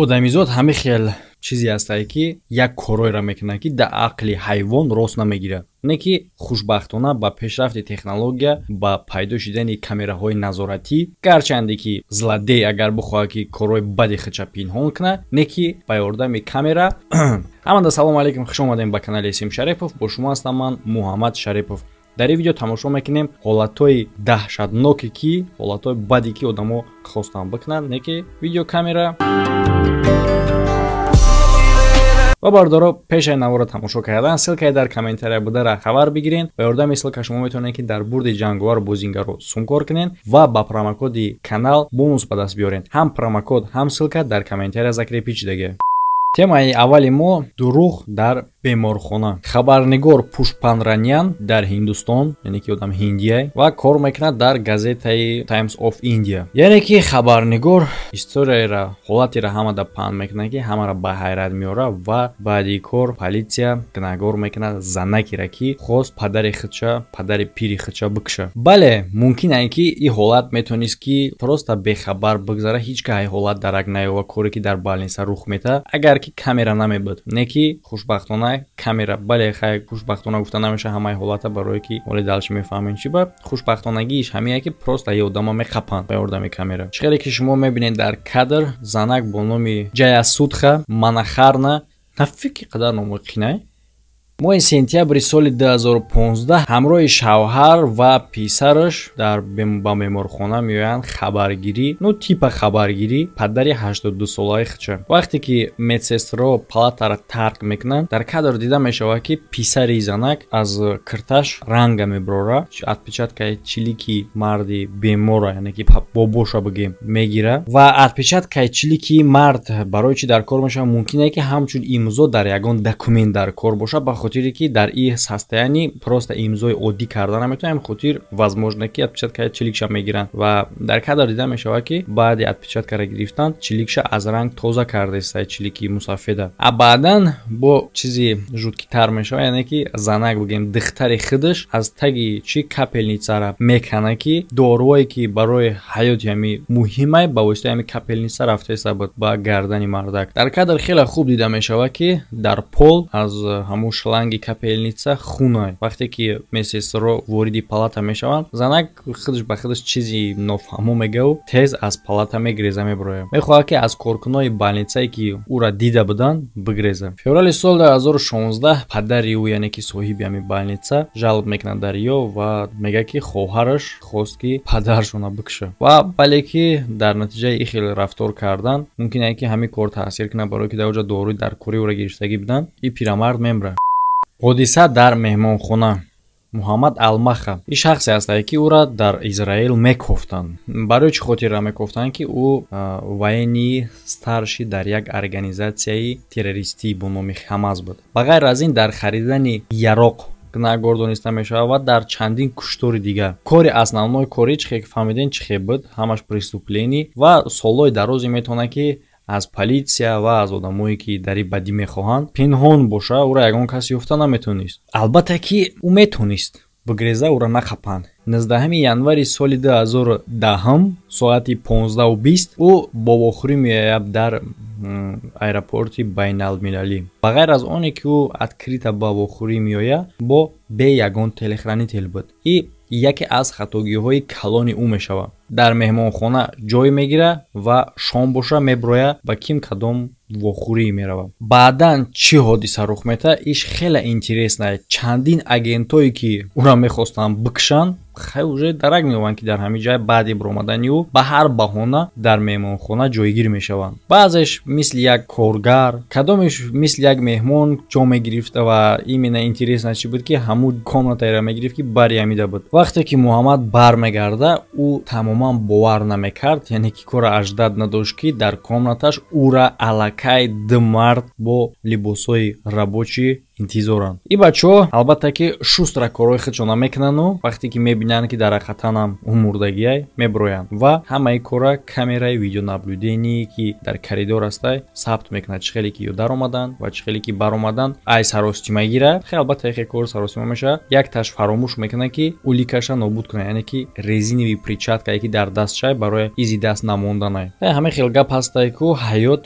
одамизод ҳами хел чизе ҳастае ки як коройро мекунад ки дар ақли ҳайвон рост намегирад. не ки хушбахтона ба пешрафти технология ба пайдо шудани камераҳои назоратӣ гарчанде ки злодей агар бихоҳад ки корҳои бади худша пинҳон кунад, не ки ба ёрдами камера. ҳамада салому алайкум, хуш омадем ба канали Сим Шарипов. Бо шумо ҳастам ман Муҳаммад Шарипов. дар ин видео тамошо мекунем ҳолатҳои даҳшатноке ки ҳолатҳои баде ки одамо хостанд бикунанд, не ки видеокамера. ва бардоро пешаи навора тамошо кардан ссилкаи дар комментария будара хабар бигирен. ба ёрдами ссилка шумо метавонед ки дар бурди ҷанговар бозингаро сумкор кунен ва ба промокоди канал бонус ба даст биёрен. ҳам промокод, ҳам ссилка дар комментария закрепи шудагӣ. темаи аввали мо дуруғ дар беморхона. Хабарнигор Пушпанранян дар Ҳиндустон, яъне ки одам ҳиндия ва кор мекунад дар газетаи Times of India. Яъне ки хабарнигор историяро, ҳолатеро ҳамада паҳн мекунад ки ҳамаро ба ҳайрат меора ва баъди кор политсия гунаҳгор мекунад занакеро ки хост падари худша, падари пири худша бикуша. Бале, мумкин аст ки ин ҳолат метавонист ки просто бехабар бигзара, ҳеҷ каҳ ҳолат дарак наёва, коре ки дар балниса рух мета, агар ки камера намебуд. Не ки хушбахтона камера. Бале, хай хушбахтона гуфта намеша ҳамаи ҳолата, барое ки оли далчи мефаҳмем чи ба хушбахтонагииш ҳамие ки просто ё одама мехапанд ба ёрдами камера. чиқаре ки шумо мебинед дар кадр занак бо номи Ҷаясудха Манахарна, нафики қадар номи қинай. моҳи сентябри соли 2015 ҳамроҳи шавҳар ва писараш ба беморхона меоянд хабаргирӣ, типа хабаргирӣ падари 82 солаи худша. вақте ки медсестро палатаро тарк мекунанд, дар кадр дида мешавад ки писари занак аз кирташ ранга меброра, отпечаткаи чилики марди бемора, яъне ки бобоша бигем, мегира ва отпечаткаи чилики мард барои чи дар кор мешавад. мумкин аст ки ҳамчун имзо дар ягон документ дар кор боша, ба хотире ки дар ин состоянии просто имзои оддӣ карда наметавонем, хотир возможно ки отпечаткаи чиликша мегиранд ва дар кадр дида мешавад ки баъди отпечаткаро гирифтан чиликша аз ранг тоза карда истад, чилики мусафеда. а баъдан бо чизи жуткитар мешавад, яъне ки занак бигем духтари худаш аз таги чи капелницаро мекана ки доруое ки барои ҳаёти ҳами муҳимай ба воситаи ҳами капелница рафта иста буд ба гардани мардак. дар кадр хеле хуб дида мешавад ки дар пол аз ҳамун шланги капелница хунай. вақте ки медсестро вориди палата мешаванд, занак худаш ба худаш чизи нофаҳмо мегаву тез аз палата мегреза, меброя. мехоҳад ки аз коркунои балницае ки ӯро дида буданд бигреза. феврали соли 2016 падари ӯ, яъне ки соҳиби ҳами балница, жалоб мекунад дар ё ва мега ки хоҳараш хост ки падаршона бикуша. ва бале ки дар натиҷаи ин хел рафтор кардан, мумкин аст ки ҳамин кор таъсир кунад, барое ки дар оҷа доруи дар кори ӯро гирифтагӣ буданд. ин пирамард мемра. ҳодиса дар меҳмонхона. Муҳаммад Алмаха ин шахсе ҳастае ки ӯро дар Израил мекофтанд. барои чӣ хотирра мекофтанд ки ӯ военни старши дар як организатсияи террористӣ бо номи Хамас буд. ба ғайр аз ин дар харидани яроқ гунаҳгор дониста мешавад ва дар чандин куштори дигар. кори основной кори чихе ки фаҳмидем чихе буд, ҳамаш преступлени ва солҳои дарозе метавонад ки аз политсия ва аз одамое ки дар ин бадӣ мехоҳанд пинҳон боша, ӯро ягон кас ёфта наметавонист. албатта ки ӯ метавонист бигреза ӯро нахапанд. 19 январи соли 2010 соати 15:20 ӯ бо вохӯрӣ меояд дар аэропорти байналмилалӣ. ба ғайр аз оне ки ӯ открита ба вохӯрӣ меояд, бо бе ягон телехранител буд. ин яке аз хатогиҳои калони ӯ мешавад. дар меҳмонхона ҷой мегира ва шом боша меброя ба ким кадом вохӯрӣ меравад. баъдан чӣ ҳодиса рух мета? иш хеле интересна. чандин агентое ки ӯро мехостанд бикушанд, хай уже дарак меёбанд ки дар ҳамин ҷай баъди баромадани ӯ ба ҳар баҳона дар меҳмонхона ҷойгир мешаванд. баъзеш мисли як коргар, кадомеш мисли як меҳмон ҷо мегирифт ва именно интересна чӣ буд ки ҳамун комнатаеро мегирифт ки бари ҳамида буд. вақте ки Муҳаммад бармегарда, ӯ тамоман бовар намекард, яъне ки кора аждад надошт ки дар комнаташ ӯра аллакай ду мард бо либосҳои рабочӣ интизоранд. И бачаҳо албатта ки шустра корои худшона мекунану вақте ки мебинанд ки дар ҳақиқатанам умурдагиай меброянд ва ҳамаи кора камераи видеонаблюдении ки дар коридор астай сабт мекунад чӣ хеле ки ё даромаданд ва чӣ хеле ки баромаданд ай саростима гирад хе албатта хе кор саростима мешавад як таш фаромӯш мекунад ки уликаша нобуд кунад яъне ки резиновый перчаткае ки дар дастшай барои изи даст намонданай ҳама хел гап ҳастай ку ҳаёт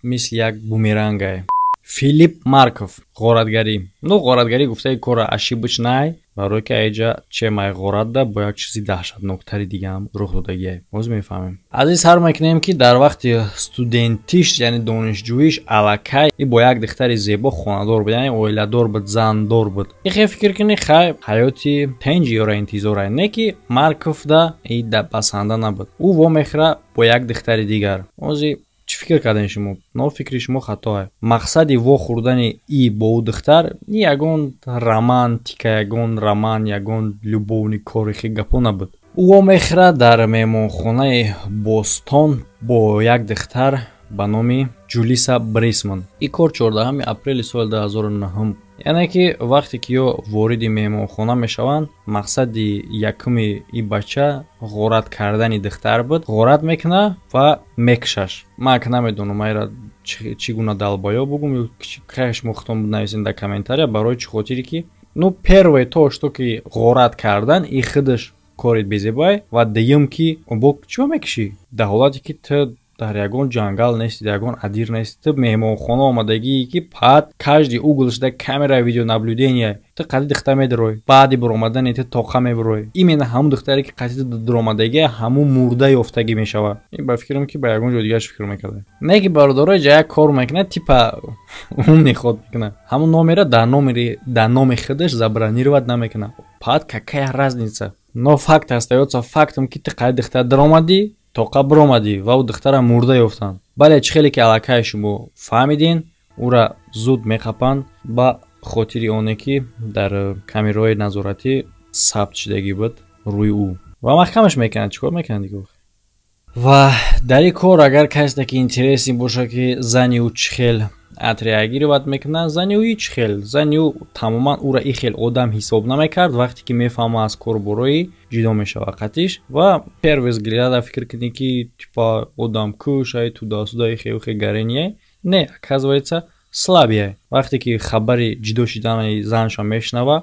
мисли як бумерангай. Филипп Марков ғоратгарӣ. Ну ғоратгарӣ гуфтаи кора ашибочнай барое ки айҷа чемай ғоратда бо як чизи даҳшатноктари дигаам рух додагиай. Боз мефаҳмем. Азиз ҳар мекунем ки дар вақти студентиш яъне донишҷӯиш аллакай и бо як духтари зебо хонадор буд яъне оиладор буд зандор буд. И хе фикр кунӣ хай ҳаёти тенҷи ёра интизорай не ки Марков да и да пасанда набуд. Ӯ вомехӯра бо як духтари дигар. Ози чӣ фикр кардем шумо? Фикри шумо хатое. Мақсади вохӯрдани и бо ӯ духтар ягон романтика, ягон роман, ягон любовни корихи гапо набуд. Ӯ вомехӯра дар меҳмонхонаи Бостон бо як духтар ба номи Ҷулиса Брисман. И кор 14 апрели соли 2009. яъне ки вақте ки ё вориди меҳмонхона мешаванд мақсади якуми и бача ғорат кардани духтар буд. Ғорат мекуна ва мекушаш. Ман ки намедонам айра чӣ гуна далбоё бугум ки шумо худтон бинависед дар комментария барои чӣ хотире ки ну первое то что ки ғорат кардан и худаш кори безебай ва дуюм ки бо чӣ мекушӣ дар ҳолате ки ту дар ягон ҷангал нести, дар ягон адир нести, ту меҳмонхона омадагии ки пад каждый углш да камера видеонаблюдения ту қади духтар медрои баъди биромадани ту тоқа меброи именно ҳамун духтаре ки қади дуромадагия ҳамун мурда ёфтагӣ мешавад. Ба фикрам ки ба ягон ҷо дигараш фикр мекарда не ки бародарои ҷа як кор мекунад типа он меход мекунад ҳамун номера дар номи худаш забронировать намекунад пад какая разница. Но факт остаётся фактом ки ту қади духтар дуромадӣ тоқа биромадӣ ва ӯ духтара мурда ёфтанд. Бале чӣ хеле ки аллакай шумо фаҳмидин ӯра зуд мехапанд ба хотири оне ки дар камераҳои назоратӣ сабт шудагӣ буд рӯи ӯ ва маҳкамаш мекунад. чӣ кор мекунад дигар? Ва дар ин кор агар касе ки интереси боша ки зани ӯ чӣ хел отреагировать мекунад зани ӯ ич хел зани ӯ тамоман ӯра ин хел одам ҳисоб намекард вақте ки мефаҳма аз корборои ҷудо мешава қатиш ва первый взгляда фикр кунӣ ки типа одам кушай туда-сюда ихе гарения не оказывается слабия. Вақте ки хабари ҷудо шудани занша мешнава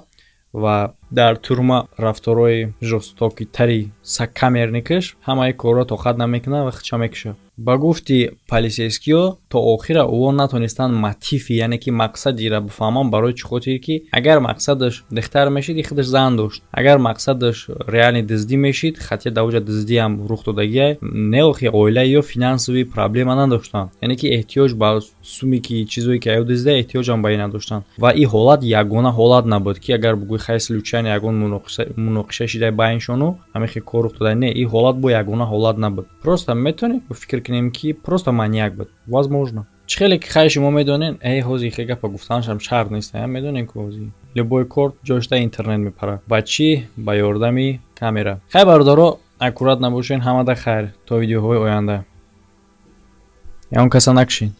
ва дар турма рафторои жестокитари сокамерникаш ҳамаи корро тоқат намекунад ва худша мекушад. Ба гуфти полисейскиё то охира ӯҳо натонистанд мотиви яъне ки мақсадиро бифаҳманд барои чӣ хотире ки агар мақсадаш духтар мешид и худаш зан дошт агар мақсадаш реални дуздӣ мешид хотя дар оҷа дуздиам рух додагия не охи оила ё финансовӣ проблема надоштанд яъне ки эҳтиёҷ ба суми ки чизое ки аю дузда эҳтиёҷам ба ин надоштанд ва ин ҳолат ягона ҳолат набуд ки агар бугӯи хай случайно ягон муноқиша шида байншону ҳамихе кор рух дода не ин ҳолат бо ягона ҳолат набуд. Просто метонем фикр кунем ки просто маньяк буд возможно. чӣ хеле ки хай шумо медонен ҳозир хе гапа гуфтанашам шарт нест медонем ки ҳозир любой кор ҷошта интернет мепарад ба чӣ ба ёрдами камера. хай бародаро аккурат набошен ҳамада хайр то видеоҳои оянда. ягон каса накушед.